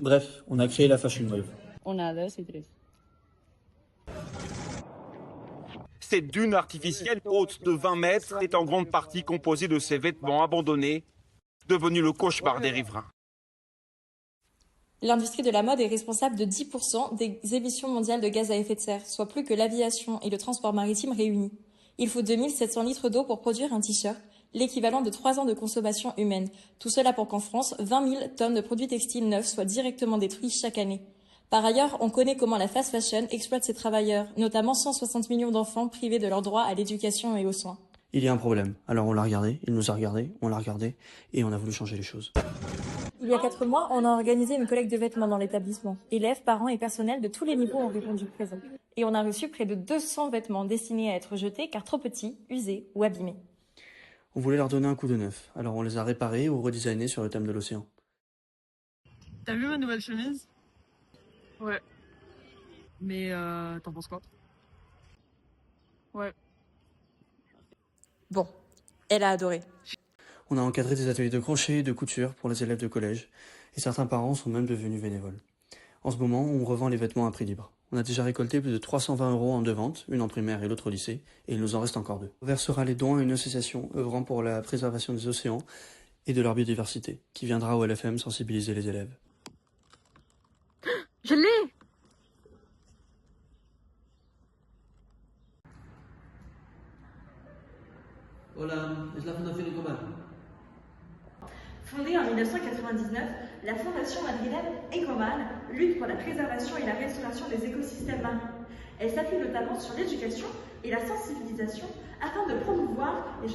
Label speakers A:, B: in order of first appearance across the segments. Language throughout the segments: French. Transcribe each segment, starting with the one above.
A: Bref, on a créé la Fashion Wave.
B: Una, dos y tres.
C: Cette dune artificielle haute de 20 mètres est en grande partie composée de ces vêtements abandonnés, devenus le cauchemar des riverains.
D: L'industrie de la mode est responsable de 10% des émissions mondiales de gaz à effet de serre, soit plus que l'aviation et le transport maritime réunis. Il faut 2700 litres d'eau pour produire un t-shirt, l'équivalent de 3 ans de consommation humaine. Tout cela pour qu'en France, 20 000 tonnes de produits textiles neufs soient directement détruits chaque année. Par ailleurs, on connaît comment la fast fashion exploite ses travailleurs, notamment 160 millions d'enfants privés de leur droit à l'éducation et aux soins.
A: Il y a un problème. Alors on l'a regardé, il nous a regardé, on l'a regardé, et on a voulu changer les choses.
D: Il y a 4 mois, on a organisé une collecte de vêtements dans l'établissement. Élèves, parents et personnels de tous les niveaux ont répondu présent. Et on a reçu près de 200 vêtements destinés à être jetés car trop petits, usés ou abîmés.
A: On voulait leur donner un coup de neuf, alors on les a réparés ou redesignés sur le thème de l'océan.
E: T'as vu ma nouvelle chemise? Ouais. Mais t'en penses quoi? Ouais.
D: Bon, elle a adoré.
A: On a encadré des ateliers de crochet et de couture pour les élèves de collège, et certains parents sont même devenus bénévoles. En ce moment, on revend les vêtements à prix libre. On a déjà récolté plus de 320 € en 2 ventes, une en primaire et l'autre au lycée, et il nous en reste encore 2. On versera les dons à une association œuvrant pour la préservation des océans et de leur biodiversité, qui viendra au LFM sensibiliser les élèves.
E: Je l'ai!
A: Hola, es la Fundación Ecomal.
F: Fondée en 1999, la Fondation madrilène Ecomal lutte pour la préservation et la restauration des écosystèmes marins. Elle s'appuie notamment sur l'éducation et la sensibilisation afin de promouvoir les...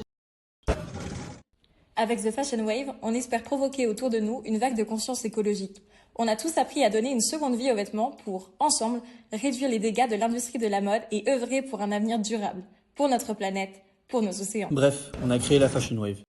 D: Avec The Fashion Wave, on espère provoquer autour de nous une vague de conscience écologique. On a tous appris à donner une seconde vie aux vêtements pour, ensemble, réduire les dégâts de l'industrie de la mode et œuvrer pour un avenir durable, pour notre planète, pour nos océans.
A: Bref, on a créé la Fashion Wave.